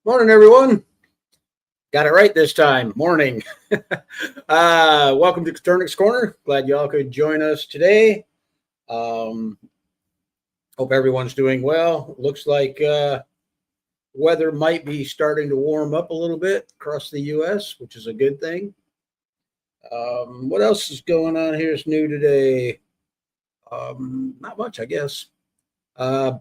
Morning, everyone. Got it right this time. Morning. Welcome to Coturnix Corner. Glad you all could join us today. Hope everyone's doing well. Looks like weather might be starting to warm up a little bit across the U.S., which is a good thing. What else is going on here is new today? Not much, I guess.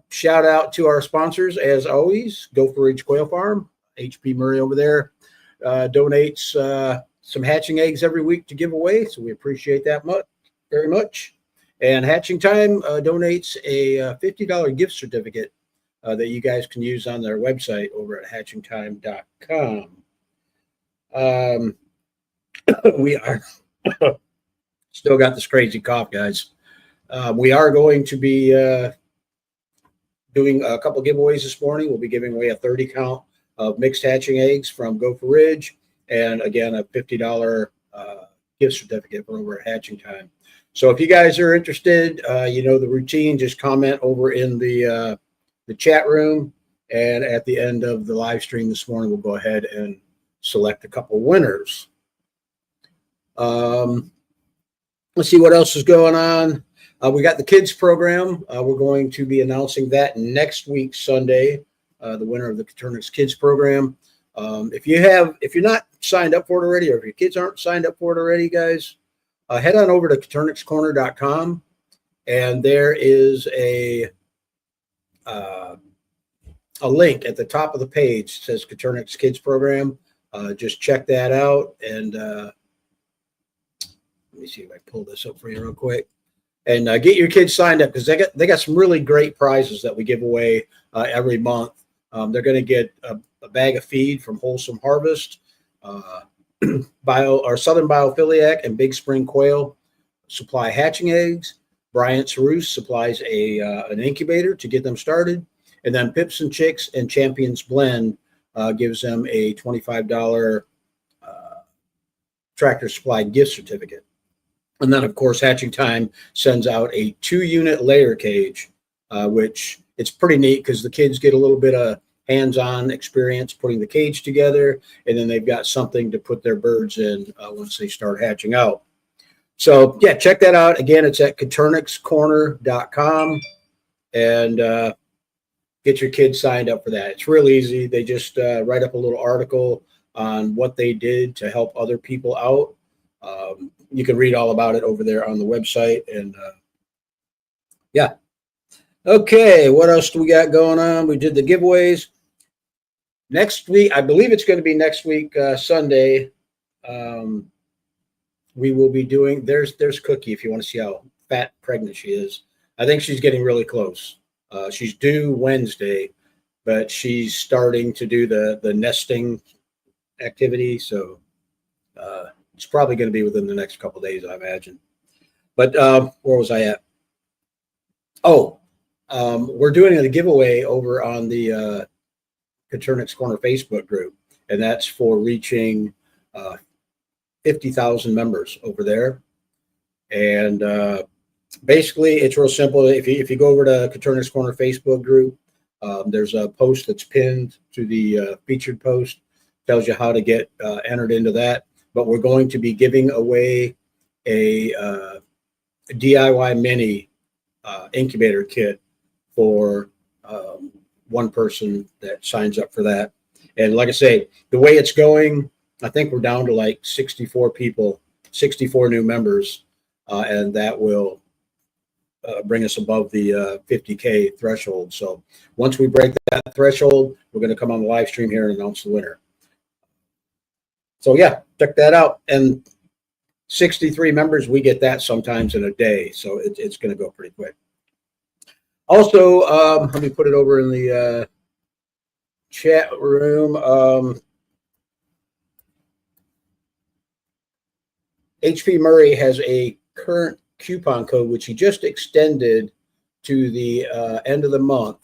Shout out to our sponsors, as always. Gopher Ridge Quail Farm, HP Murray over there, donates some hatching eggs every week to give away, so we appreciate that very much. And Hatching Time donates a $50 gift certificate that you guys can use on their website over at hatchingtime.com. We are still got this crazy cough, guys. We are going to be doing a couple giveaways this morning. We'll be giving away a 30 count of mixed hatching eggs from Gopher Ridge, and again, a $50 gift certificate for over at Hatching Time. So if you guys are interested, you know the routine, just comment over in the chat room, and at the end of the live stream this morning, we'll go ahead and select a couple winners. Let's see what else is going on. We got the kids program. We're going to be announcing that next week, Sunday, the winner of the Coturnix Kids program. If you're not signed up for it already, or if your kids aren't signed up for it already, guys, head on over to coturnixcorner.com, and there is a link at the top of the page. It says Coturnix Kids program. Just check that out, and let me see if I pull this up for you real quick. And get your kids signed up, because they got some really great prizes that we give away every month. They're going to get a bag of feed from Wholesome Harvest, Southern Biophiliac and Big Spring Quail supply hatching eggs. Bryant's Roost supplies an incubator to get them started, and then Pips and Chicks and Champions Blend gives them a $25 Tractor Supply gift certificate. And then, of course, Hatching Time sends out a 2-unit layer cage, which it's pretty neat because the kids get a little bit of hands-on experience putting the cage together, and then they've got something to put their birds in once they start hatching out. So, yeah, check that out. Again, it's at coturnixcorner.com, and get your kids signed up for that. It's real easy. They just write up a little article on what they did to help other people out. You can read all about it over there on the website. And yeah, Okay, what else do we got going on? We did the giveaways. Next week, I believe it's going to be next week, Sunday. Um, we will be doing. There's Cookie. If you want to see how fat pregnant she is, I think she's getting really close. She's due Wednesday, but she's starting to do the nesting activity. So it's probably going to be within the next couple of days, I imagine. But where was I at? Oh, we're doing a giveaway over on the Coturnix Corner Facebook group, and that's for reaching uh, 50,000 members over there. And basically, it's real simple. If you go over to Coturnix Corner Facebook group, there's a post that's pinned to the featured post, tells you how to get entered into that. But we're going to be giving away a DIY mini incubator kit for one person that signs up for that. And like I say, the way it's going, I think we're down to like 64 people, 64 new members, and that will bring us above the 50K threshold. So once we break that threshold, we're going to come on the live stream here and announce the winner. So yeah, check that out. And 63 members, we get that sometimes in a day. So it's going to go pretty quick. Also, let me put it over in the chat room. HP Murray has a current coupon code, which he just extended to the end of the month.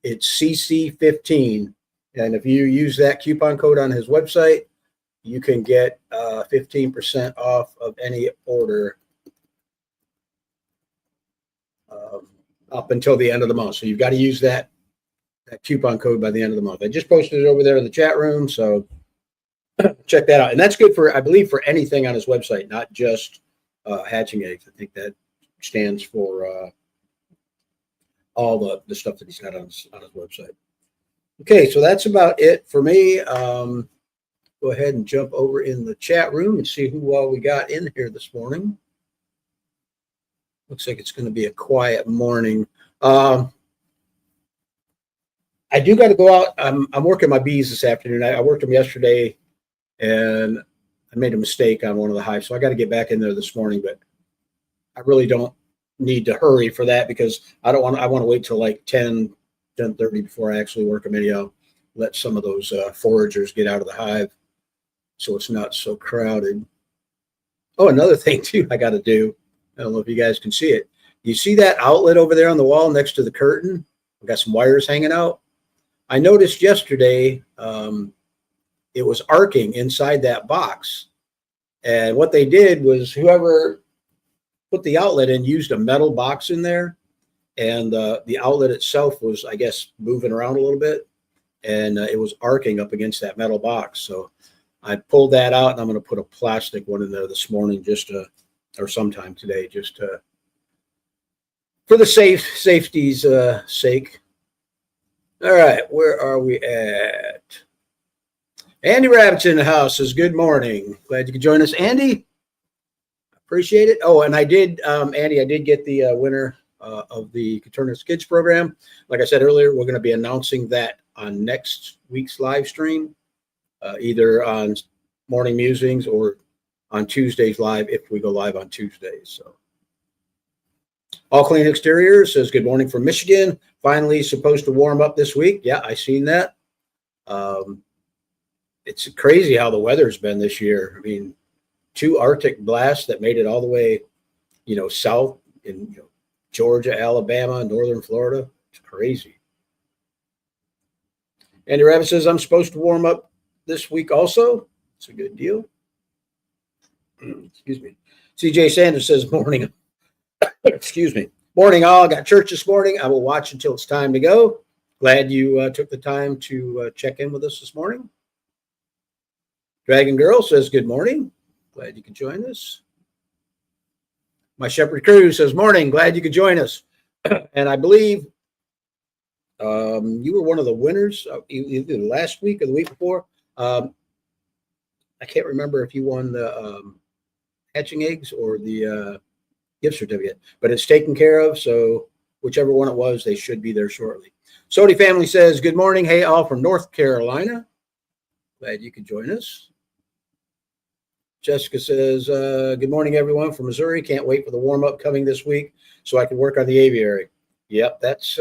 It's CC15. And if you use that coupon code on his website, you can get 15% off of any order up until the end of the month. So you've got to use that coupon code by the end of the month. I just posted it over there in the chat room, so check that out. And that's good for, I believe, for anything on his website, not just hatching eggs. I think that stands for all the stuff that he's got on his website. Okay, so that's about it for me. Go ahead and jump over in the chat room and see who all we got in here this morning. Looks like it's going to be a quiet morning. I do got to go out. I'm working my bees this afternoon. I worked them yesterday, and I made a mistake on one of the hives, so I got to get back in there this morning. But I really don't need to hurry for that because I want to wait till like 10:30 before I actually work them. Anyhow, let some of those foragers get out of the hive so it's not so crowded. Oh, another thing too I got to do. I don't know if you guys can see it. You see that outlet over there on the wall next to the curtain? I've got some wires hanging out. I noticed yesterday it was arcing inside that box. And what they did was whoever put the outlet in used a metal box in there. And the outlet itself was, I guess, moving around a little bit. And it was arcing up against that metal box. So I pulled that out, and I'm going to put a plastic one in there this morning or sometime today, just for the safety's sake. All right, where are we at? Andy Rabbit's in the house says, good morning. Glad you could join us, Andy. Appreciate it. Oh, and I did, Andy, I did get the winner of the Coturnix Kids program. Like I said earlier, we're going to be announcing that on next week's live stream, either on Morning Musings or on Tuesdays live if we go live on Tuesdays. So All Clean Exterior says, good morning from Michigan. Finally supposed to warm up this week. Yeah, I seen that. It's crazy how the weather's been this year. I mean, 2 Arctic blasts that made it all the way, south in Georgia, Alabama, northern Florida. It's crazy. Andy Rabbit says, I'm supposed to warm up this week also. It's a good deal. Excuse me. CJ Sanders says, morning. Excuse me. Morning, all. Got church this morning. I will watch until it's time to go. Glad you took the time to check in with us this morning. Dragon Girl says, good morning. Glad you could join us. My Shepherd Crew says, morning. Glad you could join us. And I believe you were one of the winners either last week or the week before. I can't remember if you won the hatching eggs or the gift certificate, but it's taken care of. So whichever one it was, they should be there shortly. Sodi family says, good morning. Hey, all from North Carolina. Glad you could join us. Jessica says, good morning, everyone from Missouri. Can't wait for the warm up coming this week so I can work on the aviary. Yep, that's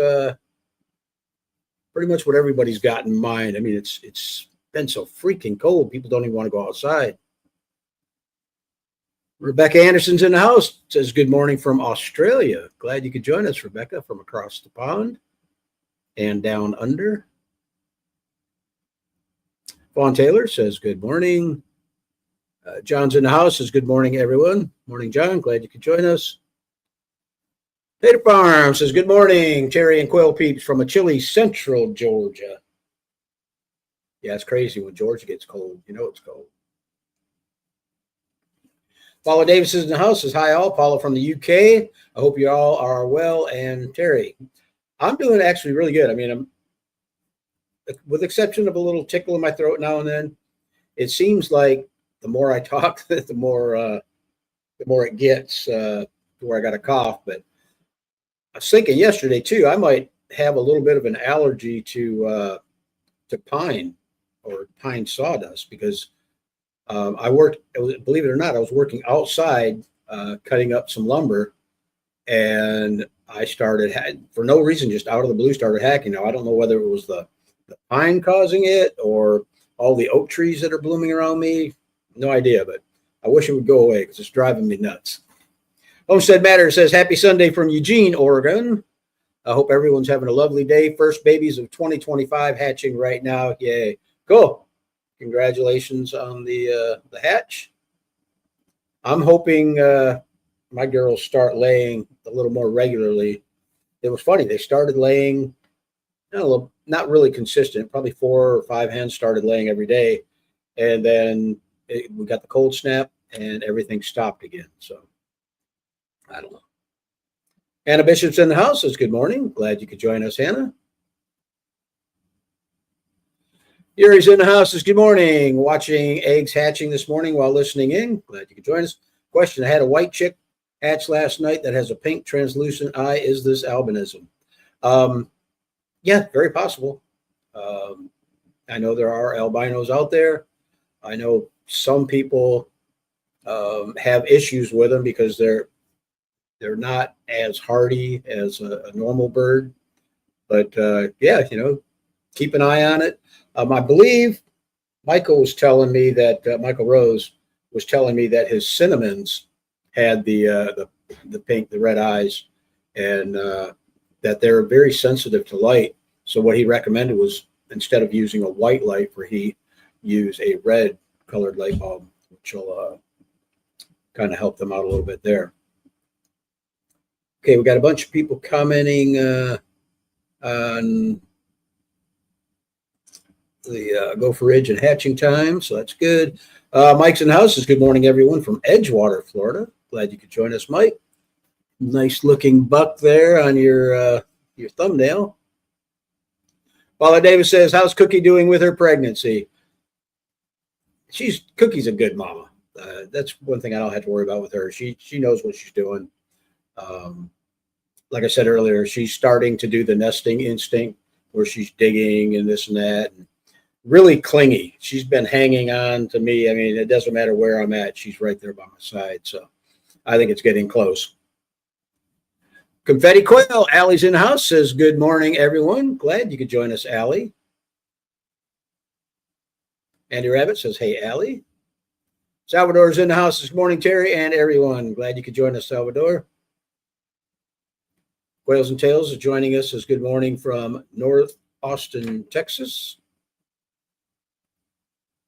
pretty much what everybody's got in mind. I mean, it's been so freaking cold. People don't even want to go outside. Rebecca Anderson's in the house. Says, good morning from Australia. Glad you could join us, Rebecca, from across the pond and down under. Vaughn Taylor says, good morning. John's in the house. Says, good morning, everyone. Morning, John. Glad you could join us. Tater Farm says, good morning, Terry and Quail Peeps from a chilly central Georgia. Yeah, it's crazy when Georgia gets cold. You know it's cold. Paula Davis is in the house. Says, hi, all. Paula from the UK. I hope you all are well. And Terry, I'm doing actually really good. I mean, I'm, with exception of a little tickle in my throat now and then, it seems like the more I talk, the more it gets to where I got a cough. But I was thinking yesterday too, I might have a little bit of an allergy to pine or pine sawdust because I worked, believe it or not, I was working outside cutting up some lumber, and I started, for no reason, just out of the blue, started hacking. Now, I don't know whether it was the pine causing it or all the oak trees that are blooming around me. No idea, but I wish it would go away because it's driving me nuts. Homestead Matter says, happy Sunday from Eugene, Oregon. I hope everyone's having a lovely day. First babies of 2025 hatching right now. Yay. Cool. Congratulations on the hatch. I'm hoping my girls start laying a little more regularly. It was funny. They started laying, not really consistent. Probably 4 or 5 hens started laying every day. And then we got the cold snap and everything stopped again. So I don't know. Hannah Bishop's in the house. Says, good morning. Glad you could join us, Hannah. Yuri's in the house. Says, good morning. Watching eggs hatching this morning while listening in. Glad you could join us. Question, I had a white chick hatch last night that has a pink translucent eye. Is this albinism? Yeah, very possible. I know there are albinos out there. I know some people have issues with them because they're not as hardy as a normal bird. But yeah, keep an eye on it. I believe Michael was telling me that Michael Rose was telling me that his cinnamons had the pink, the red eyes, and that they're very sensitive to light. So what he recommended was, instead of using a white light for heat, use a red colored light bulb, which will kind of help them out a little bit there. Okay, we got a bunch of people commenting on the Gopher Ridge and hatching time, so that's good. Mike's in the house. Says, good morning, everyone from Edgewater, Florida. Glad you could join us, Mike. Nice looking buck there on your thumbnail. Paula Davis says, how's Cookie doing with her pregnancy? Cookie's a good mama. That's one thing I don't have to worry about with her. She knows what she's doing. Like I said earlier, she's starting to do the nesting instinct where she's digging and this and that, and really clingy. She's been hanging on to me. I mean, it doesn't matter where I'm at. She's right there by my side. So I think it's getting close. Confetti Quail, Allie's in the house, says, good morning, everyone. Glad you could join us, Allie. Andy Rabbit says, hey, Allie. Salvador's in the house. Says, good morning, Terry and everyone. Glad you could join us, Salvador. Quails and Tails is joining us. Says, good morning from North Austin, Texas.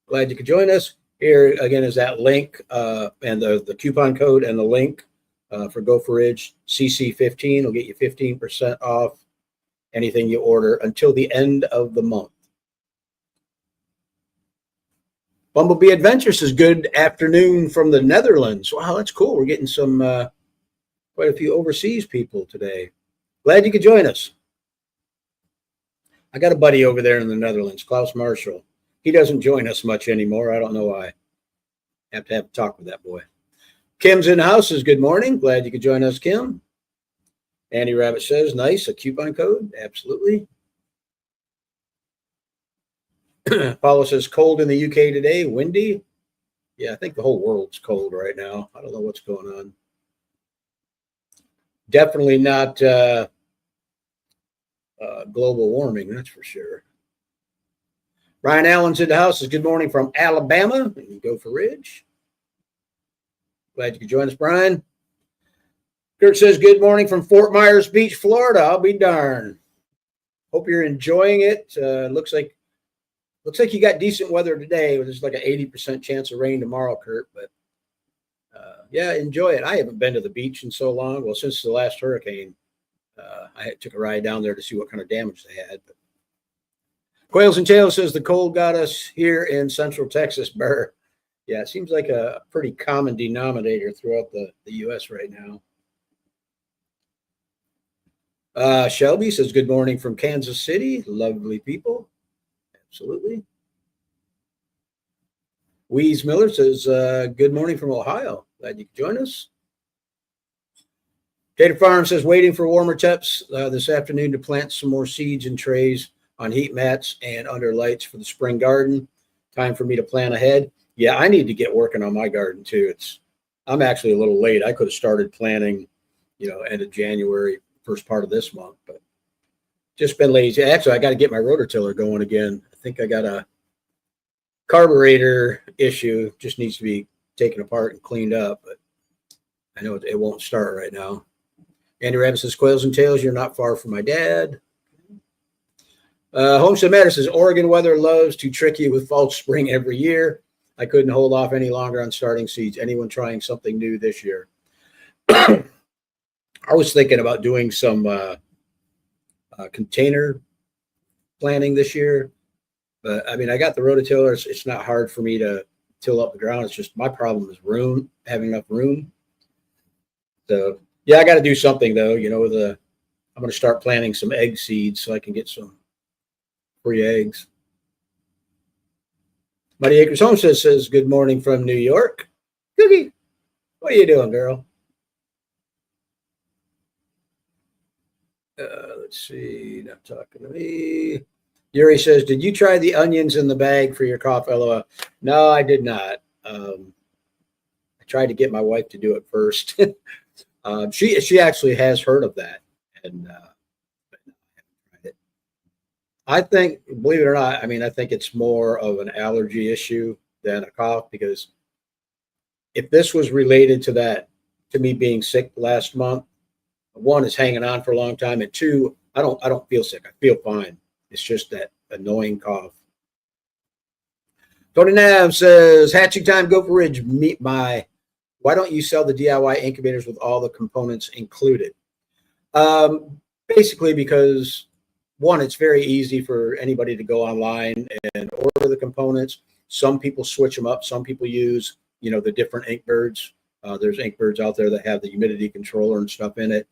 Glad you could join us. Here again is that link and the coupon code and the link for Gopher Ridge. CC15 will get you 15% off anything you order until the end of the month. Bumblebee Adventure says, good afternoon from the Netherlands. Wow, that's cool. We're getting some quite a few overseas people today. Glad you could join us. I got a buddy over there in the Netherlands, Klaus Marshall. He doesn't join us much anymore. I don't know why. Have to have a talk with that boy. Kim's in the house. Says good morning. Glad you could join us, Kim. Andy Rabbit says, nice. A coupon code. Absolutely. Paulo says, cold in the UK today. Windy. Yeah, I think the whole world's cold right now. I don't know what's going on. Definitely not global warming, that's for sure. Ryan Allen's in the house. Says, good morning from Alabama. You go for Ridge. Glad you could join us, Brian. Kurt says, good morning from Fort Myers Beach, Florida. I'll be darned. Hope you're enjoying it. Looks like you got decent weather today. There's like an 80% chance of rain tomorrow, Kurt. But yeah, enjoy it. I haven't been to the beach in so long. Well, since the last hurricane, I took a ride down there to see what kind of damage they had. But Quails and Tails says the cold got us here in Central Texas. Burr. Yeah, it seems like a pretty common denominator throughout the U.S. right now. Shelby says, good morning from Kansas City. Lovely people. Absolutely. Wheeze Miller says, good morning from Ohio. Glad you could join us. Tater Farm says, waiting for warmer temps this afternoon to plant some more seeds and trays on heat mats and under lights for the spring garden. Time for me to plan ahead. Yeah, I need to get working on my garden too. I'm actually a little late. I could have started planting, end of January, first part of this month, but just been lazy. Actually, I got to get my rototiller going again. I think I got a carburetor issue. Just needs to be taken apart and cleaned up, but I know it won't start right now. Andy Rabbit says, Quails and Tails, you're not far from my dad. Homestead Matter says, Oregon weather loves to trick you with false spring every year. I couldn't hold off any longer on starting seeds. Anyone trying something new this year? I was thinking about doing some container planting this year. But, I mean, I got the rototiller. It's not hard for me to till up the ground. It's just my problem is having enough room. So, yeah, I got to do something, though. I'm going to start planting some egg seeds so I can get some free eggs. Mighty Acres Homestead says, good morning from New York. Cookie, what are you doing, girl? Let's see. Not talking to me. Yuri says, did you try the onions in the bag for your cough? LOL. No, I did not. I tried to get my wife to do it first. She actually has heard of that. And I think, believe it or not, I think it's more of an allergy issue than a cough, because if this was related to me being sick last month, one is hanging on for a long time, and two, I don't feel sick. I feel fine. It's just that annoying cough. Tony Nav says, hatching time, go for Ridge. Why don't you sell the DIY incubators with all the components included? Basically because, one, it's very easy for anybody to go online and order the components. Some people switch them up. Some people use, the different ink birds. There's ink birds out there that have the humidity controller and stuff in it.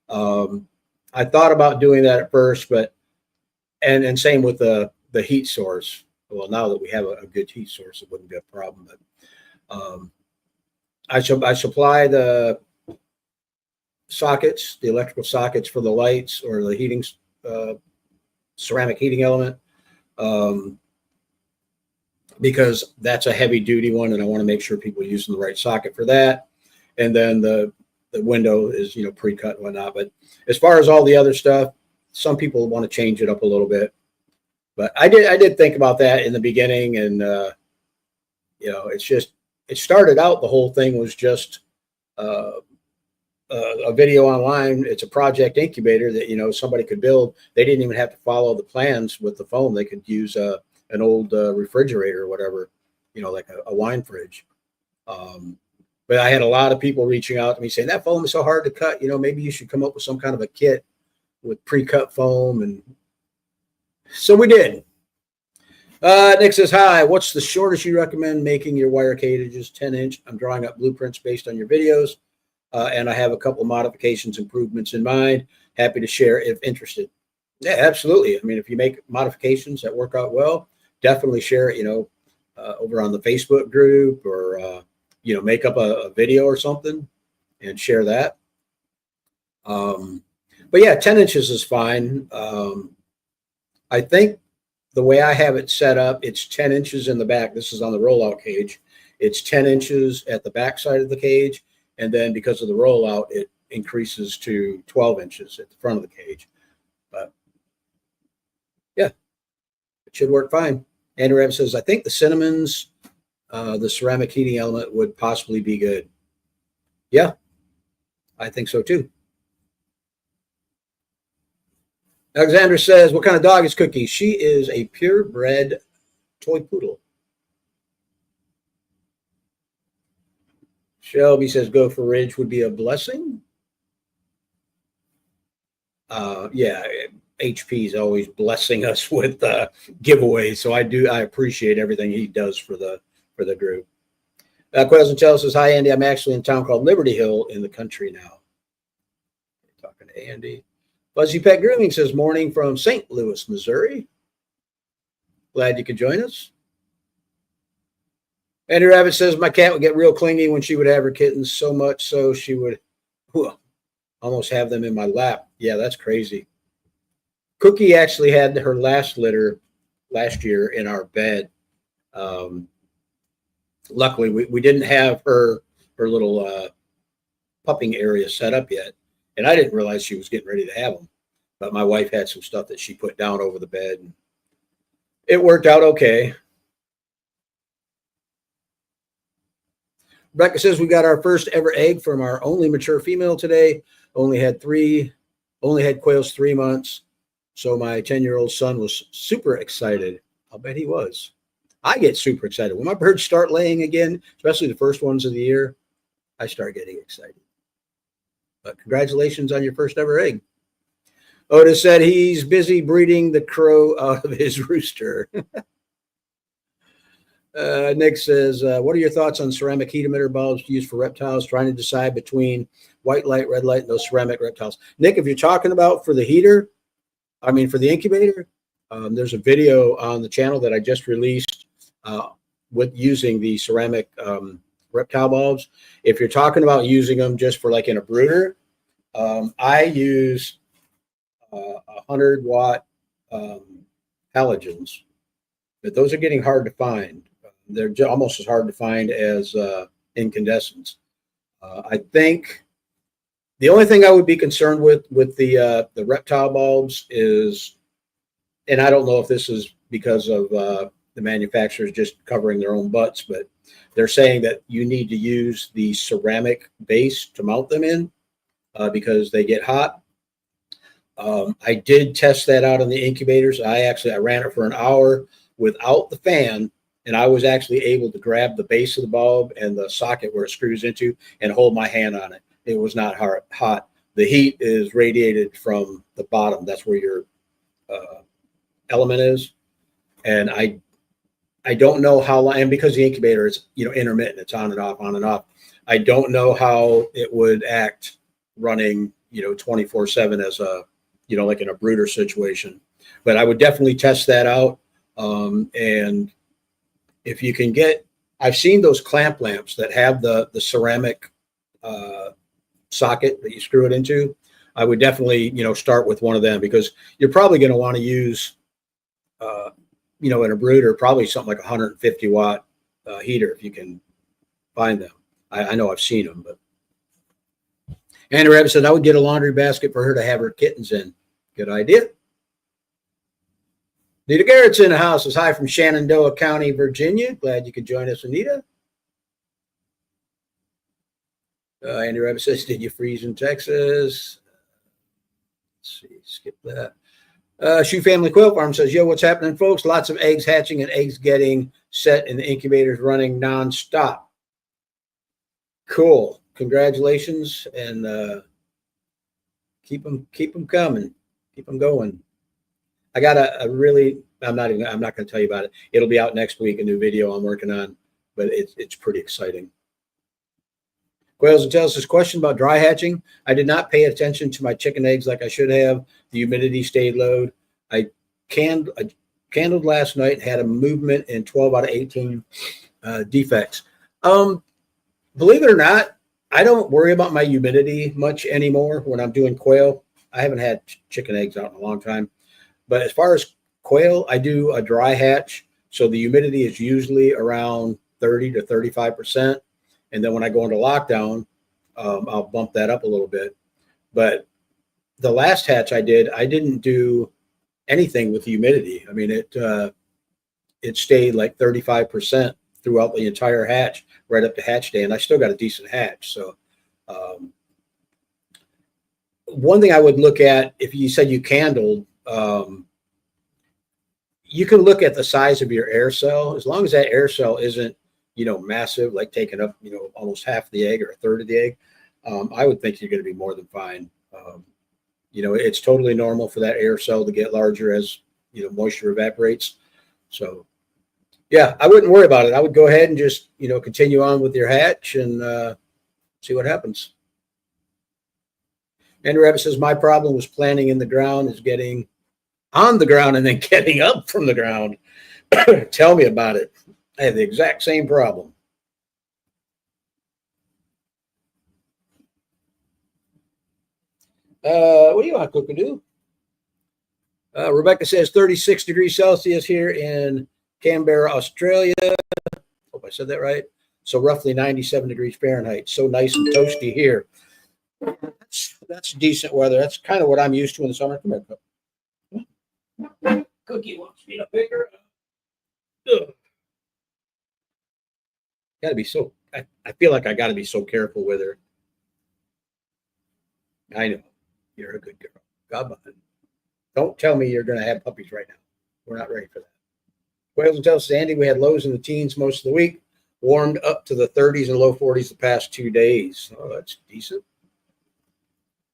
I thought about doing that at first, but and same with the heat source. Well, now that we have a good heat source, it wouldn't be a problem. But I supply the sockets, the electrical sockets for the lights or the heating, ceramic heating element, because that's a heavy duty one, and I want to make sure people are using the right socket for that. And then the window is pre-cut and whatnot. But as far as all the other stuff, some people want to change it up a little bit. But I did think about that in the beginning, and it started out, the whole thing was just a video online. It's a project incubator that somebody could build. They didn't even have to follow the plans with the foam. They could use an old refrigerator or whatever, like a wine fridge. But I had a lot of people reaching out to me saying that foam is so hard to cut. Maybe you should come up with some kind of a kit with pre-cut foam. And so we did. Nick says, hi, what's the shortest you recommend making your wire cages? 10-inch. I'm drawing up blueprints based on your videos. And I have a couple of modifications, improvements in mind. Happy to share if interested. Yeah, absolutely. If you make modifications that work out well, definitely share it, over on the Facebook group or make up a video or something and share that. But yeah, 10 inches is fine. I think the way I have it set up, it's 10 inches in the back. This is on the rollout cage. It's 10 inches at the back side of the cage. And then because of the rollout, it increases to 12 inches at the front of the cage. But yeah, it should work fine. Andrew Rabbit says, I think the cinnamons, the ceramic heating element would possibly be good. Yeah, I think so too. Alexandra says, what kind of dog is Cookie? She is a purebred toy poodle. Shelby says, go for Ridge would be a blessing. Yeah, HP is always blessing us with giveaways. So I appreciate everything he does for the group. Quails and Chell says, hi, Andy. I'm actually in a town called Liberty Hill in the country now. Talking to Andy. Fuzzy Pet Grooming says, morning from St. Louis, Missouri. Glad you could join us. Andrew Rabbit says, my cat would get real clingy when she would have her kittens, so much so she would almost have them in my lap. Yeah, that's crazy. Cookie actually had her last litter last year in our bed. Luckily, we didn't have her little pupping area set up yet. And I didn't realize she was getting ready to have them. But my wife had some stuff that she put down over the bed. And it worked out okay. Rebecca says, we got our first ever egg from our only mature female today. Only had quails 3 months. So my 10-year-old son was super excited. I'll bet he was. I get super excited. When my birds start laying again, especially the first ones of the year, I start getting excited. But congratulations on your first ever egg. Otis said he's busy breeding the crow out of his rooster. Nick says, what are your thoughts on ceramic heat emitter bulbs used for reptiles? Trying to decide between white light, red light, and those ceramic reptiles. Nick, if you're talking about for the heater, for the incubator, there's a video on the channel that I just released with using the ceramic reptile bulbs. If you're talking about using them just for like in a brooder, I use 100-watt halogens, but those are getting hard to find. They're almost as hard to find as incandescents. I think the only thing I would be concerned with the reptile bulbs is, and I don't know if this is because of the manufacturers just covering their own butts, but they're saying that you need to use the ceramic base to mount them in because they get hot. I did test that out on the incubators. I ran it for an hour without the fan, and I was actually able to grab the base of the bulb and the socket where it screws into and hold my hand on it. It was not hot. The heat is radiated from the bottom. That's where your element is. And I don't know how long, and because the incubator is, intermittent, it's on and off, on and off. I don't know how it would act running, 24/7 as a, like in a brooder situation, but I would definitely test that out. And if you can I've seen those clamp lamps that have the ceramic socket that you screw it into. I would definitely, start with one of them because you're probably going to want to use, in a brooder, probably something like 150-watt heater if you can find them. I know I've seen them, but. Andrew Rabbit said, I would get a laundry basket for her to have her kittens in. Good idea. Anita Garrett's in the house. Is hi from Shenandoah County, Virginia. Glad you could join us, Anita. Andrew Rabbit says, did you freeze in Texas? Let's see, skip that. Shoe Family Quilt Farm says, yo, what's happening, folks? Lots of eggs hatching and eggs getting set and the incubators running nonstop. Cool. Congratulations, and keep them coming. Keep them going. I got I'm not going to tell you about it. It'll be out next week, a new video I'm working on, but it's pretty exciting. Quails and Tails says, question about dry hatching. I did not pay attention to my chicken eggs like I should have. The humidity stayed low. I candled last night, had a movement in 12 out of 18 defects. Believe it or not, I don't worry about my humidity much anymore when I'm doing quail. I haven't had chicken eggs out in a long time. But as far as quail, I do a dry hatch. So the humidity is usually around 30 to 35%. And then when I go into lockdown, I'll bump that up a little bit. But the last hatch I did, I didn't do anything with the humidity. I mean, it stayed like 35% throughout the entire hatch, right up to hatch day. And I still got a decent hatch. So one thing I would look at, if you said you candled, you can look at the size of your air cell. As long as that air cell isn't, massive, like taking up, almost half the egg or a third of the egg, I would think you're going to be more than fine. It's totally normal for that air cell to get larger as, moisture evaporates. So, yeah, I wouldn't worry about it. I would go ahead and just, continue on with your hatch and see what happens. Andrew Rabbit says, my problem was planting in the ground is getting on the ground and then getting up from the ground. Tell me about it. I have the exact same problem. What do you want, Cookadoo? Rebecca says 36 degrees Celsius here in Canberra, Australia. Hope I said that right. So roughly 97 degrees Fahrenheit. So nice and toasty here. That's decent weather. That's kind of what I'm used to in the summer. Come here, Cookie wants me to pick her up. Got to be so. I feel like I got to be so careful with her. I know you're a good girl. God bless. Don't tell me you're going to have puppies right now. We're not ready for that. Wales and tells Sandy we had lows in the teens most of the week, warmed up to the 30s and low 40s the past 2 days. Oh, that's decent.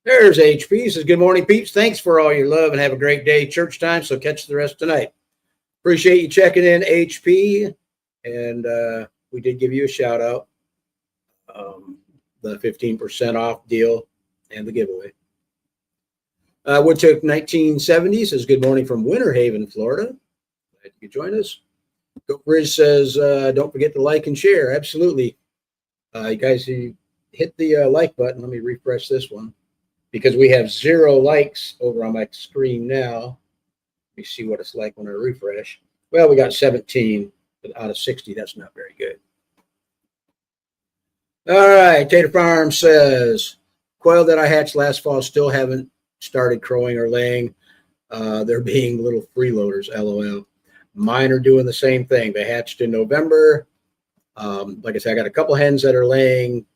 There's HP. Says, good morning, peeps. Thanks for all your love and have a great day. Church time, so catch the rest tonight. Appreciate you checking in, HP. And we did give you a shout out. The 15% off deal and the giveaway. Woodchuck 1970 says, good morning from Winter Haven, Florida. Glad you could join us. Goat Bridge says, don't forget to like and share. Absolutely. You guys hit the like button. Let me refresh this one because we have 0 likes over on my screen now. Let me see what it's like when I refresh. Well, we got 17, but out of 60, that's not very good. All right. Tater Farm says, quail that I hatched last fall still haven't started crowing or laying. They're being little freeloaders, LOL. Mine are doing the same thing. They hatched in November. Like I said, I got a couple hens that are laying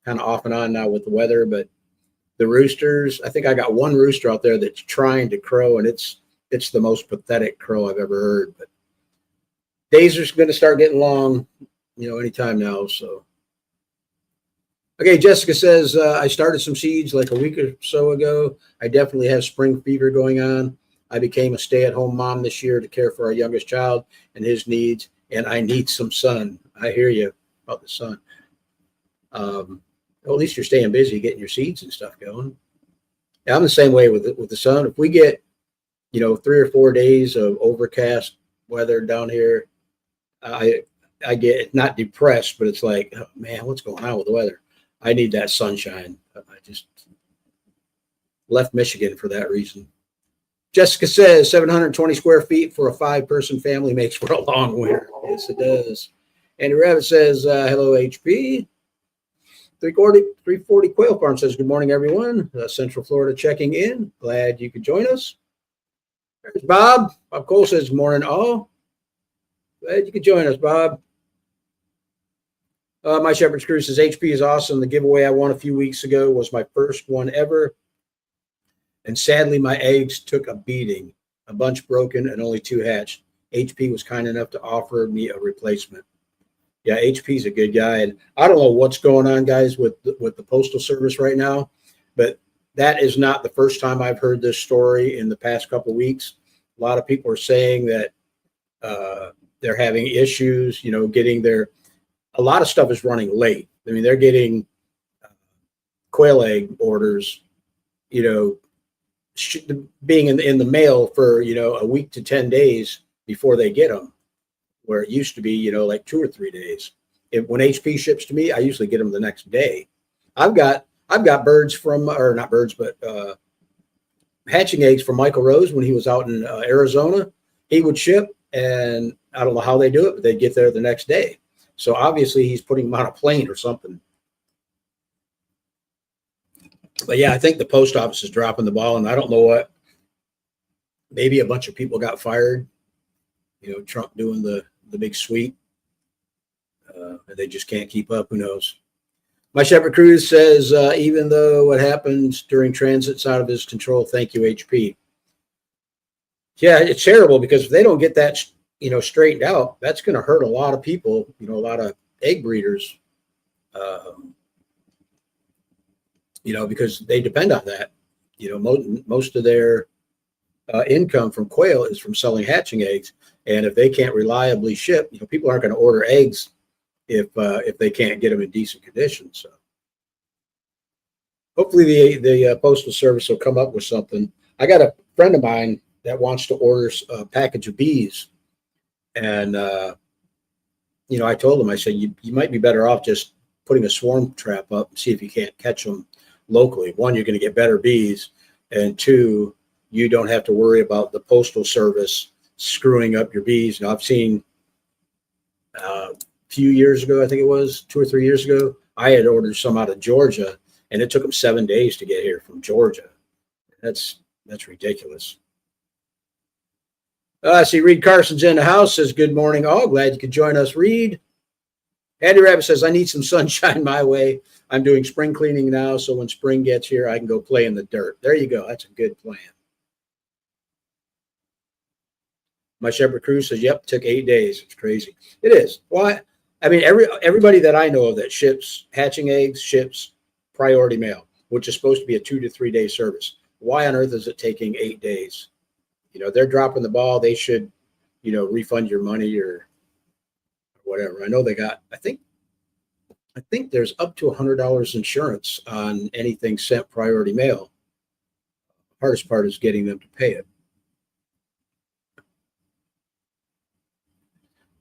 kind of off and on now with the weather, but the roosters, I think I got one rooster out there that's trying to crow, and it's the most pathetic crow I've ever heard. But days are going to start getting long, anytime now. So, okay, Jessica says, I started some seeds like a week or so ago. I definitely have spring fever going on. I became a stay-at-home mom this year to care for our youngest child and his needs, and I need some sun. I hear you about the sun. Well, at least you're staying busy getting your seeds and stuff going. Yeah, I'm the same way with the sun. If we get, 3 or 4 days of overcast weather down here, I get not depressed, but it's like, oh, man, what's going on with the weather? I need that sunshine. I just left Michigan for that reason. Jessica says 720 square feet for a 5-person family makes for a long winter. Yes, it does. Andy Rabbit says, hello, HP. 340 Quail Farm says, good morning, everyone. Central Florida checking in. Glad you could join us. There's Bob. Bob Cole says, good morning, all. Glad you could join us, Bob. My Shepherd's Crew says, HP is awesome. The giveaway I won a few weeks ago was my first one ever. And sadly, my eggs took a beating. A bunch broken and only 2 hatched. HP was kind enough to offer me a replacement. Yeah, HP's a good guy. And I don't know what's going on, guys, with the Postal Service right now, but that is not the first time I've heard this story in the past couple of weeks. A lot of people are saying that they're having issues, getting a lot of stuff is running late. I mean, they're getting quail egg orders, being in the mail for, a week to 10 days before they get them, where it used to be, like 2 or 3 days. when HP ships to me, I usually get them the next day. I've got birds from, or not birds, but hatching eggs from Michael Rose when he was out in Arizona. He would ship, and I don't know how they do it, but they get there the next day. So obviously he's putting them on a plane or something. But yeah, I think the post office is dropping the ball, and I don't know what. Maybe a bunch of people got fired. Trump doing the big sweep. And they just can't keep up. Who knows? My Shepherd Cruz says, even though what happens during transit's out of his control, thank you, HP. Yeah, it's terrible because if they don't get that, straightened out, that's going to hurt a lot of people, a lot of egg breeders, because they depend on that. Most of their income from quail is from selling hatching eggs. And if they can't reliably ship, people aren't going to order eggs if they can't get them in decent condition. So hopefully the Postal Service will come up with something. I got a friend of mine that wants to order a package of bees. And, I told him, I said, you might be better off just putting a swarm trap up and see if you can't catch them locally. One, you're going to get better bees. And two, you don't have to worry about the Postal Service screwing up your bees. Now, I've seen a few years ago, I think it was 2 or 3 years ago, I had ordered some out of Georgia, and it took them 7 days to get here from Georgia. That's ridiculous. I see Reed Carson's in the house, says, good morning. Oh, glad you could join us, Reed. Andy Rabbit says, I need some sunshine my way. I'm doing spring cleaning now, so when spring gets here, I can go play in the dirt. There you go. That's a good plan. My Shepherd Cruz says, yep, took 8 days. It's crazy. It is. Why? I mean, everybody that I know of that ships hatching eggs ships priority mail, which is supposed to be a 2 to 3 day service. Why on earth is it taking 8 days? They're dropping the ball. They should, refund your money or whatever. I know they got, I think there's up to $100 insurance on anything sent priority mail. The hardest part is getting them to pay it.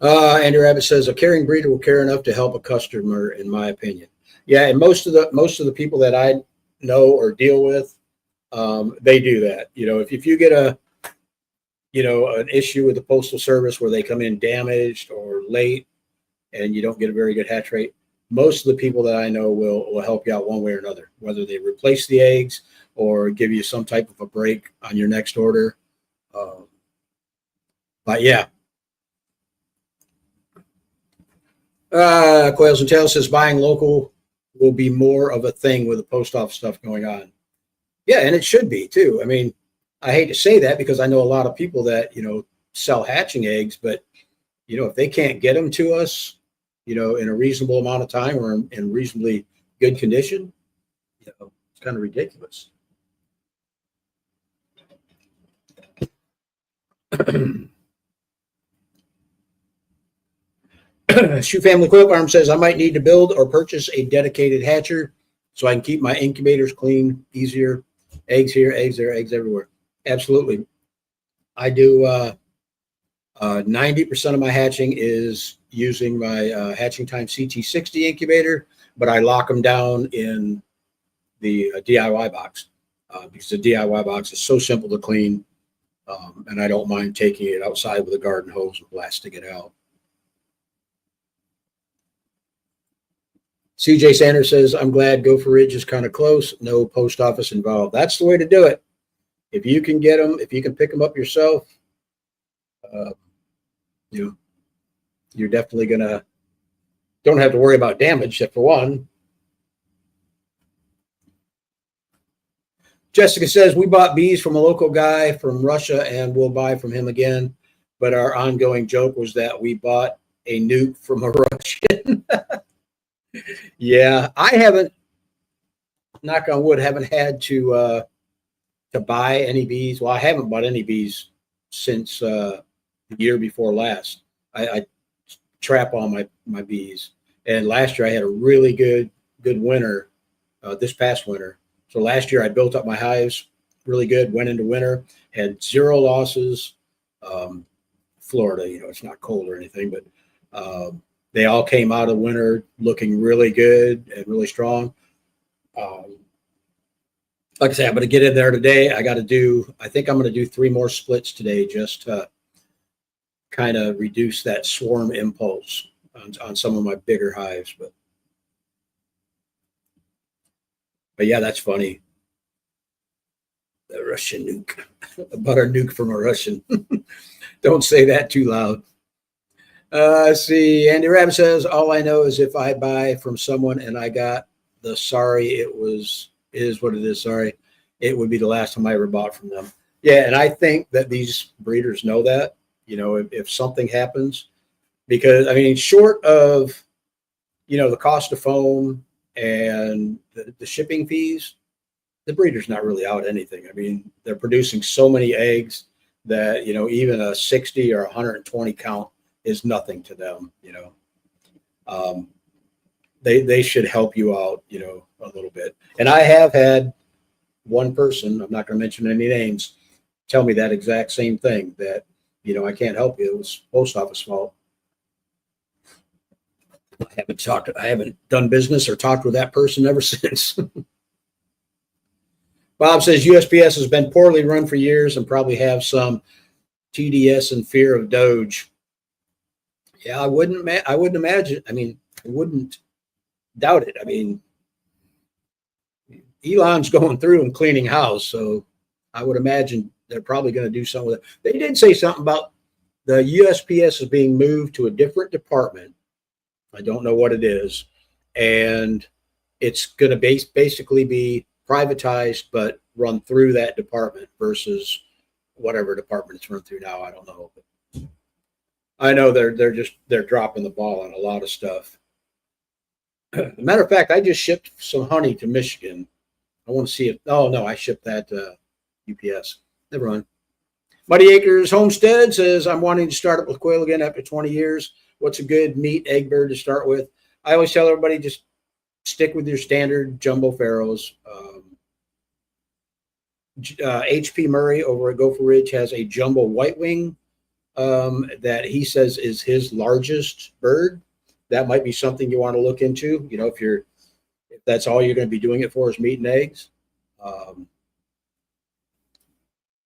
Andy Rabbit says, a caring breeder will care enough to help a customer, in my opinion. Yeah, and most of the people that I know or deal with, they do that. If you get an issue with the Postal Service where they come in damaged or late and you don't get a very good hatch rate, most of the people that I know will help you out one way or another, whether they replace the eggs or give you some type of a break on your next order. But yeah. Quails and Tails says buying local will be more of a thing with the post office stuff going on. Yeah, and it should be too. I mean, I hate to say that because I know a lot of people that, sell hatching eggs, but, if they can't get them to us, in a reasonable amount of time or in reasonably good condition, it's kind of ridiculous. Shoe Family Quail Farm says, I might need to build or purchase a dedicated hatcher so I can keep my incubators clean, easier. Eggs here, eggs there, eggs everywhere. Absolutely. I do 90% of my hatching is using my Hatching Time CT60 incubator, but I lock them down in the DIY box because the DIY box is so simple to clean, and I don't mind taking it outside with a garden hose and blasting it out. CJ Sanders says, I'm glad Gopher Ridge is kind of close. No post office involved. That's the way to do it. If you can get them, if you can pick them up yourself, you're definitely don't have to worry about damage, except for one. Jessica says, we bought bees from a local guy from Russia and we'll buy from him again. But our ongoing joke was that we bought a nuke from a Russian. Yeah, I haven't, knock on wood, haven't had to buy any bees. Well, I haven't bought any bees since the year before last. I trap all my bees, and last year I had a really good winter. This past winter, so last year I built up my hives really good. Went into winter, had 0 losses. Florida, it's not cold or anything, but They all came out of winter looking really good and really strong. Um, like I say, I'm going to get in there today. I think I'm going to do 3 more splits today just to kind of reduce that swarm impulse on some of my bigger hives. But yeah, that's funny. The Russian nuke, a butter nuke from a Russian. Don't say that too loud. Let's see. Andy Rabbit says, all I know is if I buy from someone and I got the sorry, is what it is. Sorry. It would be the last time I ever bought from them. Yeah. And I think that these breeders know that, if something happens, because I mean, short of, the cost of foam and the shipping fees, the breeder's not really out anything. I mean, they're producing so many eggs that, even a 60 or 120 count is nothing to them. They should help you out, a little bit. And I have had one person, I'm not going to mention any names, tell me that exact same thing, that, I can't help you. It was post office fault. I haven't done business or talked with that person ever since. Bob says USPS has been poorly run for years and probably have some TDS and fear of Doge. Yeah, I wouldn't imagine. I mean, I wouldn't doubt it. I mean, Elon's going through and cleaning house, so I would imagine they're probably going to do something with it. They did say something about the USPS is being moved to a different department. I don't know what it is, and it's going to basically be privatized, but run through that department versus whatever department it's run through now. I don't know. But I know they're dropping the ball on a lot of stuff. Matter of fact, I just shipped some honey to Michigan. I want to see if. Oh no, I shipped that UPS. Never mind. Muddy Acres Homestead says, I'm wanting to start up with quail again after 20 years. What's a good meat egg bird to start with? I always tell everybody, just stick with your standard jumbo farrows. HP Murray over at Gopher Ridge has a jumbo white wing that he says is his largest bird. That might be something you want to look into. If that's all you're going to be doing it for is meat and eggs.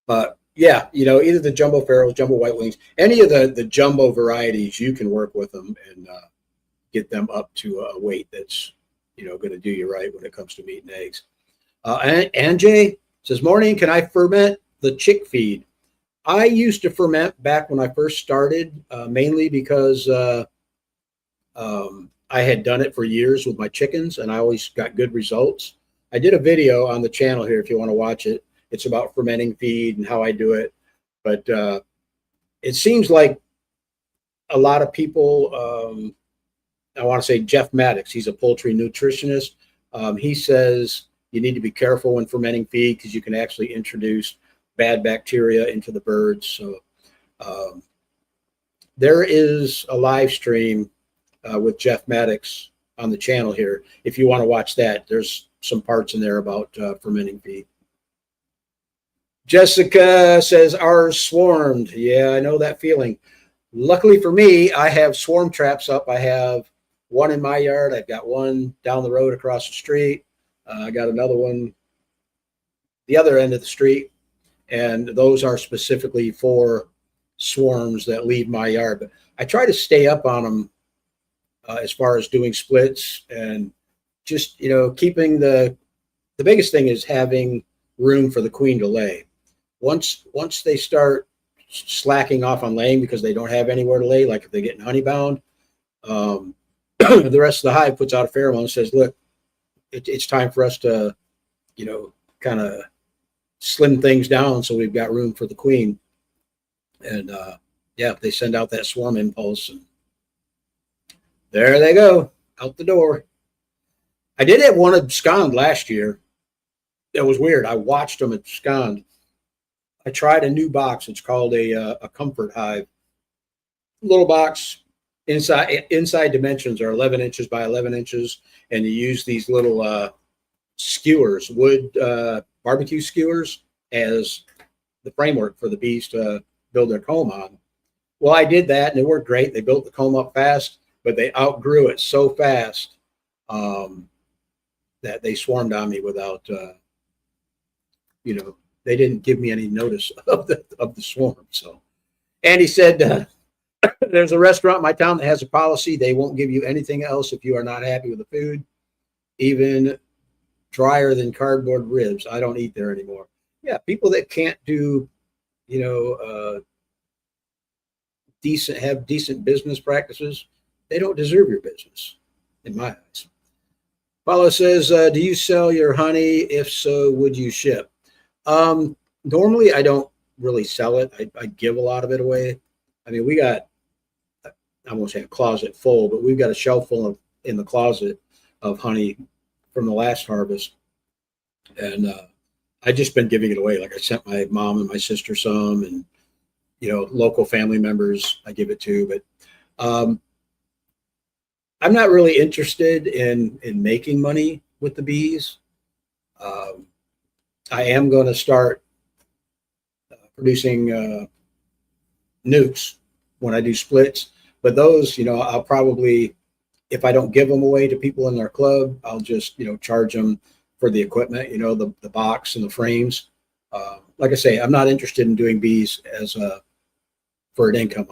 But yeah, either the jumbo farrows, jumbo white wings, any of the jumbo varieties, you can work with them and get them up to a weight that's, going to do you right when it comes to meat and eggs. And Jay says, morning, can I ferment the chick feed? I used to ferment back when I first started, mainly because I had done it for years with my chickens and I always got good results. I did a video on the channel here if you want to watch it. It's about fermenting feed and how I do it. But it seems like a lot of people, I want to say Jeff Maddox, he's a poultry nutritionist. He says you need to be careful when fermenting feed because you can actually introduce bad bacteria into the birds. So there is a live stream with Jeff Maddox on the channel here. If you want to watch that, there's some parts in there about fermenting feed. Jessica says ours swarmed. Yeah, I know that feeling. Luckily for me, I have swarm traps up. I have one in my yard. I've got one down the road across the street. I got another one the other end of the street. And those are specifically for swarms that leave my yard. But I try to stay up on them as far as doing splits and just, keeping the biggest thing is having room for the queen to lay. Once they start slacking off on laying because they don't have anywhere to lay, like if they're getting honey bound, the rest of the hive puts out a pheromone and says, look, it's time for us to, kind of slim things down so we've got room for the queen. And they send out that swarm impulse and there they go out the door. I did have one abscond last year. It was weird. I watched them abscond. I tried a new box. It's called a comfort hive. Little box. Inside dimensions are 11 inches by 11 inches, and you use these little skewers, wood barbecue skewers, as the framework for the bees to build their comb on. Well, I did that, and it worked great. They built the comb up fast. but they outgrew it so fast um, that they swarmed on me without, they didn't give me any notice of the swarm. So, and he said, there's a restaurant in my town that has a policy. They won't give you anything else if you are not happy with the food, even drier than cardboard ribs. I don't eat there anymore. Yeah, people that can't do, you know, decent business practices, they don't deserve your business, in my eyes. Paulo says, "Do you sell your honey? If so, would you ship?" Normally, I don't really sell it. I give a lot of it away. I mean, we got, I won't say a closet full, but we've got a shelf full of in the closet of honey from the last harvest, and I just been giving it away. Like I sent my mom and my sister some, and local family members I give it to. But I'm not really interested in making money with the bees. Um, I am going to start producing nukes when I do splits, but those, I'll probably, if I don't give them away to people in their club, I'll just, charge them for the equipment, the box and the frames. Like I say, I'm not interested in doing bees as for an income.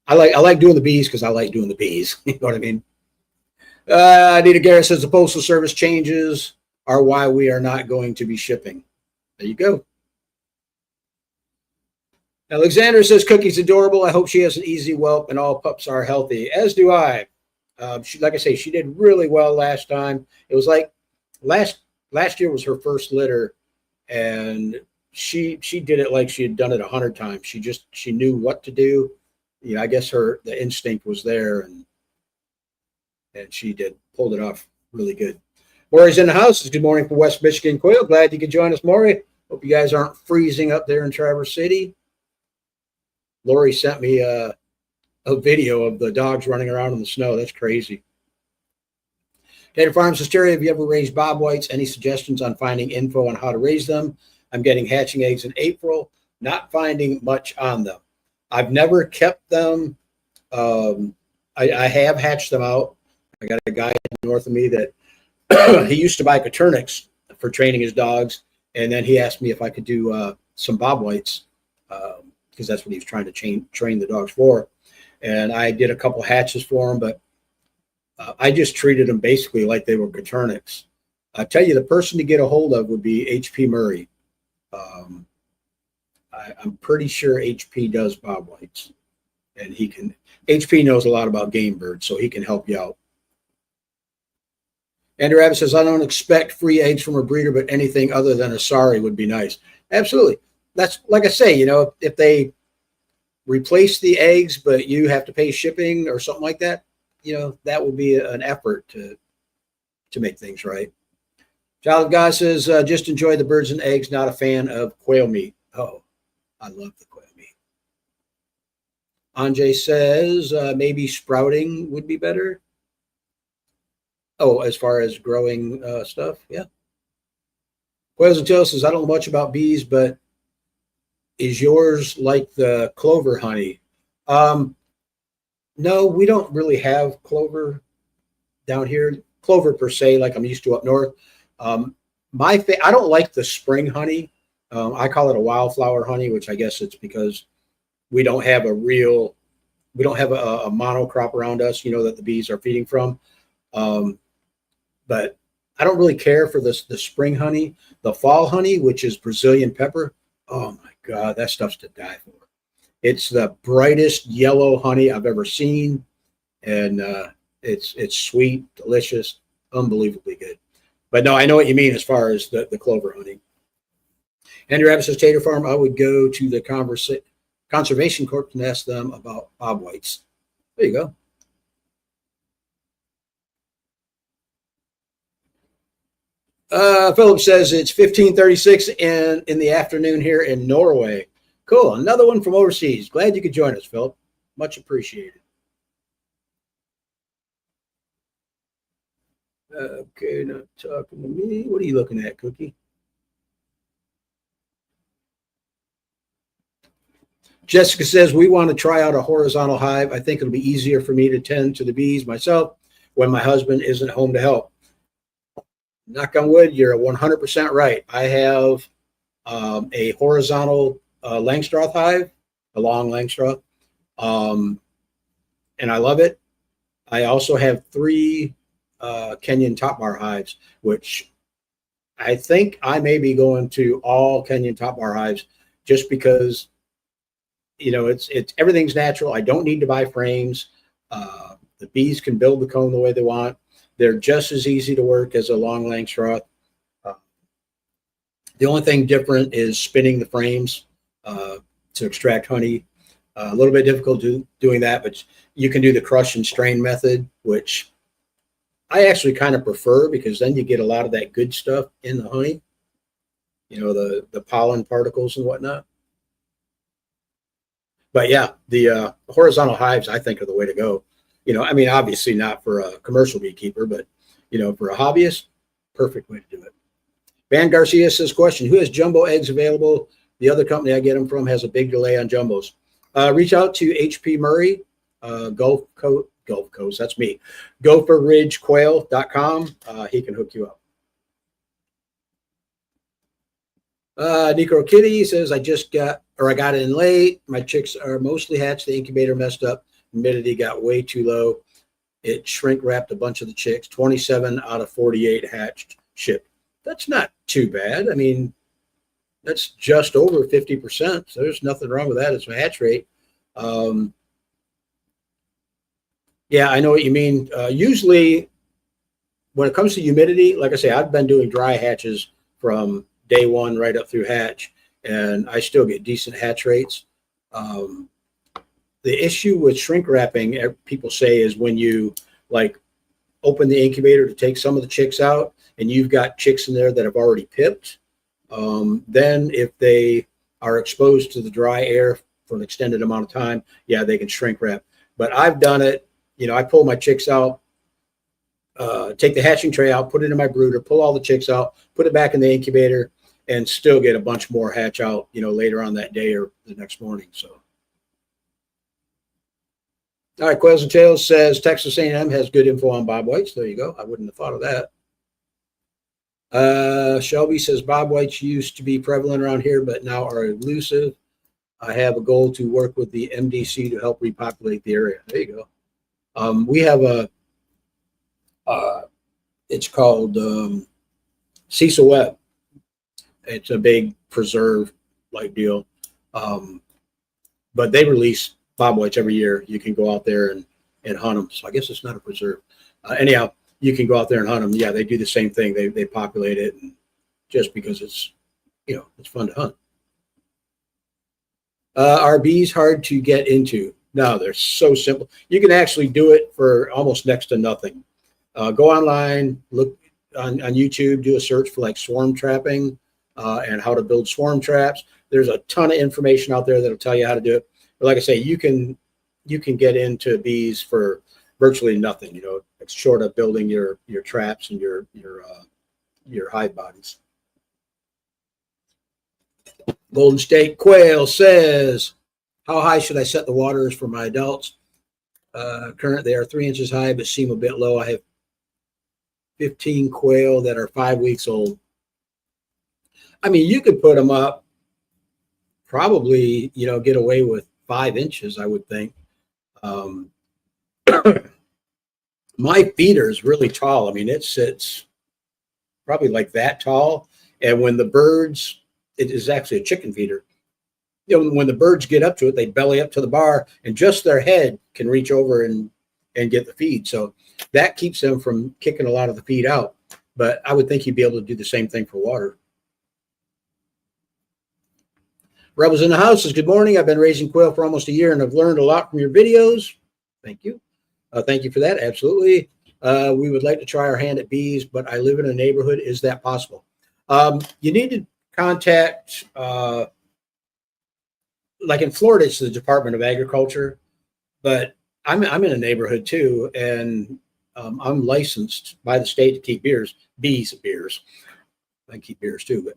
I like doing the bees because I like doing the bees. You know what I mean? Anita Garrett says the Postal Service changes are why we are not going to be shipping. There you go. Alexander says Cookie's adorable. I hope she has an easy whelp and all pups are healthy, as do I. Like I say, she did really well last time. It was like last year was her first litter, and she did it like she had done it 100 times. She knew what to do. I guess the instinct was there, and she pulled it off really good. Maury's in the house. Good morning from West Michigan Quail. Glad you could join us, Maury. Hope you guys aren't freezing up there in Traverse City. Lori sent me a video of the dogs running around in the snow. That's crazy. Tater Farms Hysteria, have you ever raised bob whites? Any suggestions on finding info on how to raise them? I'm getting hatching eggs in April, not finding much on them. I've never kept them. I have hatched them out. I got a guy north of me that he used to buy Coturnix for training his dogs, and then he asked me if I could do some bob whites because that's what he was trying to train the dogs for. And I did a couple hatches for him, but I just treated them basically like they were Coturnix. I tell you, the person to get a hold of would be HP Murray. I'm pretty sure HP does bob whites, and HP knows a lot about game birds, so he can help you out. Andrew Abbott says, I don't expect free eggs from a breeder, but anything other than a sorry would be nice. Absolutely. That's like I say, if they replace the eggs, but you have to pay shipping or something like that, that would be an effort to make things right. Child of God says, just enjoy the birds and eggs, not a fan of quail meat. Oh, I love the quail meat. Anjay says, maybe sprouting would be better. Oh, as far as growing stuff, yeah. Quails and Tails says, I don't know much about bees, but is yours like the clover honey? No, we don't really have clover down here. Clover per se, like I'm used to up north. I don't like the spring honey. I call it a wildflower honey, which I guess it's because we don't have a monocrop around us, that the bees are feeding from. But I don't really care for the spring honey. The fall honey, which is Brazilian pepper, oh my God, that stuff's to die for. It's the brightest yellow honey I've ever seen, and it's sweet, delicious, unbelievably good. But no, I know what you mean as far as the clover honey. Andrew Abbott says, Tater Farm, I would go to the Conservation Corps and ask them about bob whites. There you go. Philip says it's 15:36 in the afternoon here in Norway. Cool. Another one from overseas. Glad you could join us, Philip. Much appreciated. Okay, not talking to me. What are you looking at, Cookie? Jessica says, we want to try out a horizontal hive. I think it'll be easier for me to tend to the bees myself when my husband isn't home to help. Knock on wood, you're 100% right. I have a horizontal Langstroth hive, a long Langstroth, and I love it. I also have 3 Kenyan top bar hives, which I think I may be going to all Kenyan top bar hives just because, you know, it's everything's natural. I don't need to buy frames. The bees can build the comb the way they want. They're just as easy to work as a long Langstroth. The only thing different is spinning the frames to extract honey. A little bit difficult doing that, but you can do the crush and strain method, which I actually kind of prefer because then you get a lot of that good stuff in the honey, you know, the pollen particles and whatnot. But yeah, the horizontal hives, I think, are the way to go. You know, I mean, obviously not for a commercial beekeeper, but, you know, for a hobbyist, perfect way to do it. Van Garcia says, question, who has jumbo eggs available? The other company I get them from has a big delay on jumbos. Reach out to HP Murray, Gulf Coast, that's me, gopherridgequail.com. He can hook you up. Nico Kitty says, I got in late. My chicks are mostly hatched. The incubator messed up. Humidity got way too low. It shrink wrapped a bunch of the chicks. 27 out of 48 hatched shipped. That's not too bad. I mean, that's just over 50%. So there's nothing wrong with that as a hatch rate. Yeah, I know what you mean. Usually when it comes to humidity, like I say, I've been doing dry hatches from day one right up through hatch, and I still get decent hatch rates. The issue with shrink wrapping, people say, is when you like open the incubator to take some of the chicks out and you've got chicks in there that have already pipped. Then if they are exposed to the dry air for an extended amount of time, yeah, they can shrink wrap. But I've done it. You know, I pull my chicks out, take the hatching tray out, put it in my brooder, pull all the chicks out, put it back in the incubator, and still get a bunch more hatch out, you know, later on that day or the next morning. So, all right, Quails and Tails says Texas A&M has good info on Bob Whites. There you go. I wouldn't have thought of that. Shelby says Bob Whites used to be prevalent around here, but now are elusive. I have a goal to work with the MDC to help repopulate the area. There you go. We have it's called Cecil Webb. It's a big preserve like deal. But they release Bob Whites every year. You can go out there and hunt them. So I guess it's not a preserve. Anyhow, you can go out there and hunt them. Yeah, they do the same thing. They populate it, and just because it's, you know, it's fun to hunt. Are bees hard to get into? No, they're so simple. You can actually do it for almost next to nothing. Go online, look on YouTube, do a search for like swarm trapping and how to build swarm traps. There's a ton of information out there that'll tell you how to do it. But like I say, you can get into bees for virtually nothing, you know, it's short of building your traps and your hive bodies. Golden State Quail says, how high should I set the waters for my adults? Currently, they are 3 inches high, but seem a bit low. I have 15 quail that are 5 weeks old. I mean, you could put them up, probably, you know, get away with 5 inches, I would think. My feeder is really tall. I mean, it sits probably like that tall. And when the birds, it is actually a chicken feeder. You know, when the birds get up to it, they belly up to the bar, and just their head can reach over and get the feed. So that keeps them from kicking a lot of the feed out. But I would think you'd be able to do the same thing for water. Rebels in the House says, good morning. I've been raising quail for almost a year, and I've learned a lot from your videos. Thank you. Thank you for that. Absolutely. We would like to try our hand at bees, but I live in a neighborhood. Is that possible? You need to contact, like in Florida, it's the Department of Agriculture, but I'm in a neighborhood too, and I'm licensed by the state to keep bees. I keep beers too, but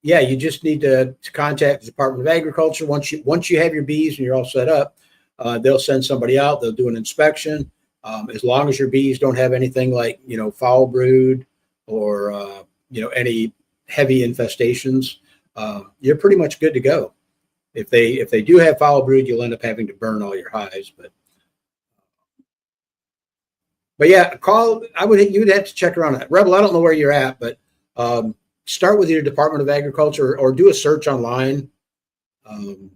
yeah, you just need to contact the Department of Agriculture. Once you have your bees and you're all set up, they'll send somebody out. They'll do an inspection. As long as your bees don't have anything like foul brood or any heavy infestations, you're pretty much good to go. If they do have foul brood, you'll end up having to burn all your hives. But yeah, you'd have to check around that. Rebel, I don't know where you're at, but start with your Department of Agriculture or do a search online. Um,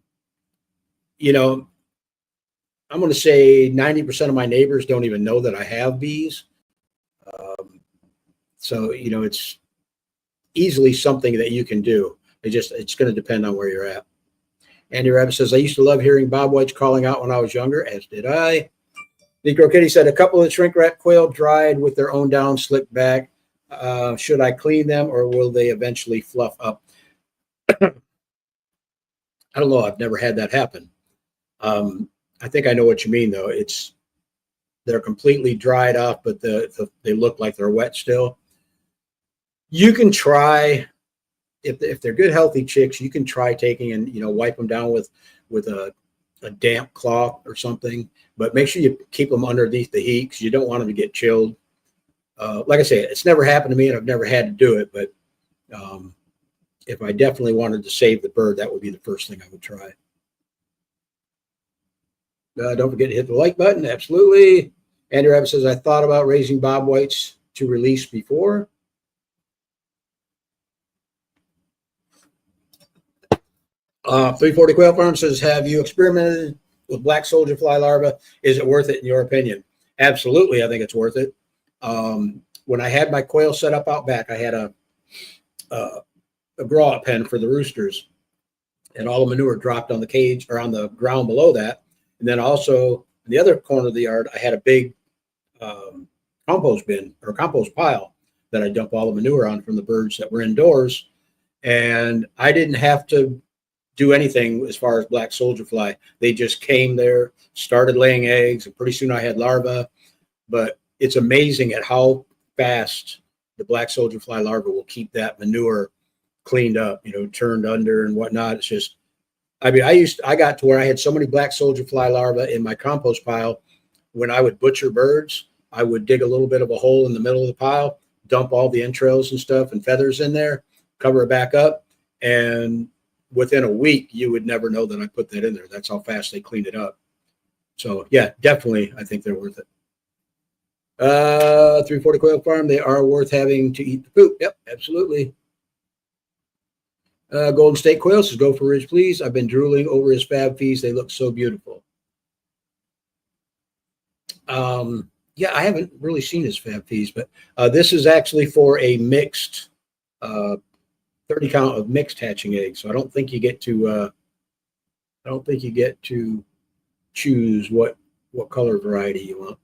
I'm going to say 90% of my neighbors don't even know that I have bees. So it's easily something that you can do. It's going to depend on where you're at. Andy Rabbit says, I used to love hearing bobwhites calling out when I was younger, as did I. Negro Kitty said, a couple of shrink rat quail dried with their own down slicked back. Should I clean them or will they eventually fluff up? I don't know. I've never had that happen. I think I know what you mean, though. They're completely dried off, but they look like they're wet still. You can try, if they're good, healthy chicks, you can try taking and wipe them down with a damp cloth or something. But make sure you keep them underneath the heat because you don't want them to get chilled. Like I say, it's never happened to me, and I've never had to do it. But if I definitely wanted to save the bird, that would be the first thing I would try. Don't forget to hit the like button. Absolutely. Andrew Rabbit says, I thought about raising bobwhites to release before. Uh, 340 Quail Farm says, have you experimented with black soldier fly larvae? Is it worth it in your opinion? Absolutely. I think it's worth it. When I had my quail set up out back, I had a grow out pen for the roosters, and all the manure dropped on the cage or on the ground below that. And then also in the other corner of the yard, I had a big compost bin or compost pile that I dump all the manure on from the birds that were indoors. And I didn't have to do anything as far as black soldier fly. They just came there, started laying eggs, and pretty soon I had larvae. But it's amazing at how fast the black soldier fly larva will keep that manure cleaned up, turned under and whatnot. It's just, I mean, I got to where I had so many black soldier fly larvae in my compost pile. When I would butcher birds, I would dig a little bit of a hole in the middle of the pile, dump all the entrails and stuff and feathers in there, cover it back up. And within a week, you would never know that I put that in there. That's how fast they cleaned it up. So yeah, definitely, I think they're worth it. 340 Quail Farm, they are worth having to eat the poop. Yep, absolutely. Golden State Quail says, go for Ridge, please. I've been drooling over his fab fees. They look so beautiful. Yeah, I haven't really seen his fab fees, but this is actually for a mixed 30 count of mixed hatching eggs. So I don't think you get to choose what color variety you want.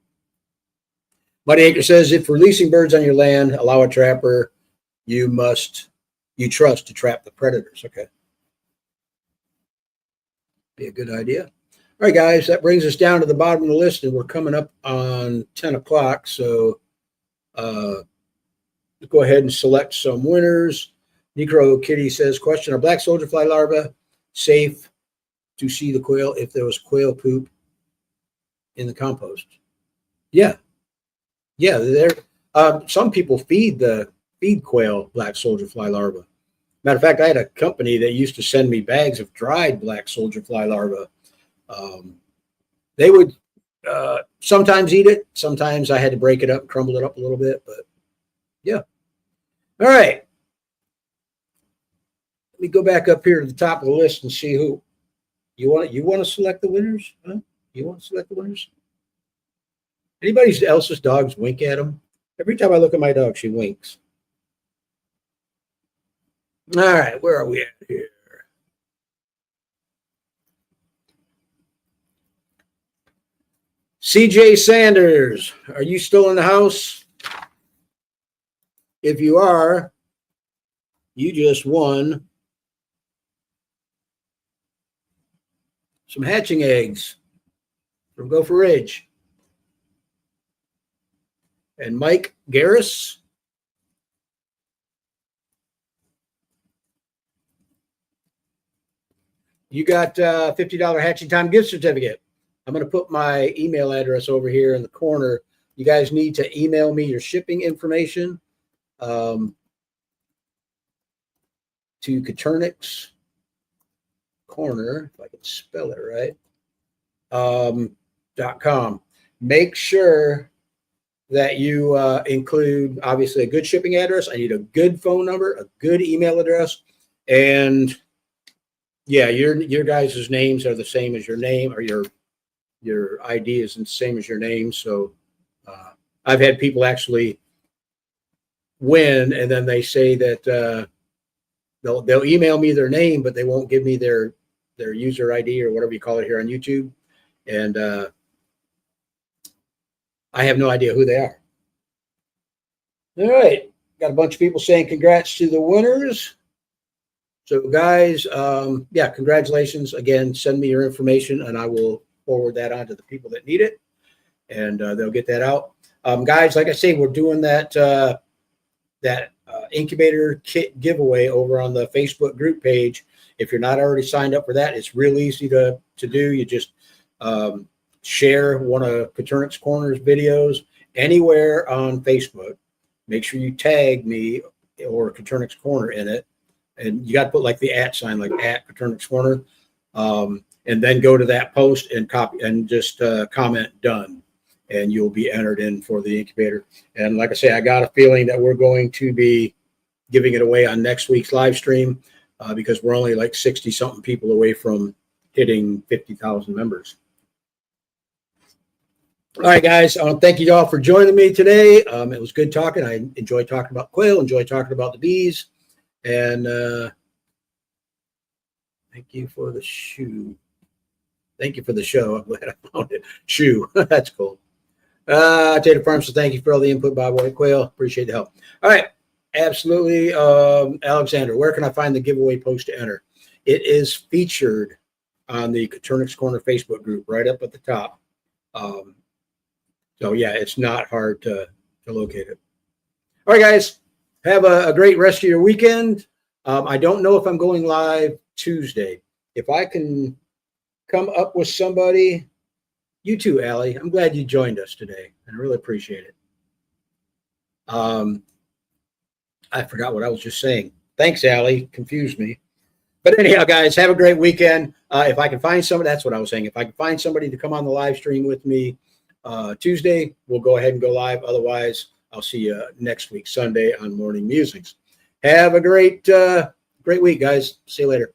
Muddy Acre says, if releasing birds on your land, allow a trapper you trust to trap the predators. Okay. Be a good idea. All right, guys, that brings us down to the bottom of the list, and we're coming up on 10 o'clock. So go ahead and select some winners. Negro Kitty says, question, are black soldier fly larvae safe to see the quail if there was quail poop in the compost? Yeah. Yeah, some people feed quail black soldier fly larvae. Matter of fact, I had a company that used to send me bags of dried black soldier fly larvae. They would sometimes eat it. Sometimes I had to break it up and crumble it up a little bit. But yeah. All right. Let me go back up here to the top of the list and see who you want to select the winners. Huh? You want to select the winners? Anybody else's dogs wink at them? Every time I look at my dog, she winks. All right, where are we at here? CJ Sanders, are you still in the house? If you are, you just won some hatching eggs from Gopher Ridge. And Mike Garris, you got a $50 Hatching Time gift certificate. I'm going to put my email address over here in the corner. You guys need to email me your shipping information to Coturnix Corner, if I can spell it right, .com. Make sure that you include, obviously, a good shipping address. I need a good phone number, a good email address, and yeah, your guys' names are the same as your name, or your ID is the same as your name. So I've had people actually win, and then they say that they'll email me their name, but they won't give me their user ID or whatever you call it here on YouTube, and I have no idea who they are. All right, got a bunch of people saying congrats to the winners. So guys, yeah, congratulations again. Send me your information, and I will forward that on to the people that need it, and they'll get that out. Guys, like I say, we're doing that incubator kit giveaway over on the Facebook group page. If you're not already signed up for that, it's real easy to do. You just share one of Coturnix Corner's videos anywhere on Facebook. Make sure you tag me or Coturnix Corner in it. And you got to put like the @ sign, like @Coturnix Corner. And then go to that post and copy and just comment done. And you'll be entered in for the incubator. And like I say, I got a feeling that we're going to be giving it away on next week's live stream because we're only like 60 something people away from hitting 50,000 members. All right, guys. Thank you all for joining me today. It was good talking. I enjoyed talking about quail, enjoyed talking about the bees. And thank you for the shoe. Thank you for the show. I'm glad I found it. Shoe. That's cool. Tater Farm, so thank you for all the input by White Quail. Appreciate the help. All right. Absolutely. Alexander, where can I find the giveaway post to enter? It is featured on the Coturnix Corner Facebook group right up at the top. So, yeah, it's not hard to locate it. All right, guys. Have a great rest of your weekend. I don't know if I'm going live Tuesday. If I can come up with somebody, you too, Allie. I'm glad you joined us today. I really appreciate it. I forgot what I was just saying. Thanks, Allie. Confused me. But anyhow, guys, have a great weekend. If I can find somebody, that's what I was saying. If I can find somebody to come on the live stream with me Tuesday, we'll go ahead and go live. Otherwise, I'll see you next week, Sunday on Morning Musings. Have a great week, guys. See you later.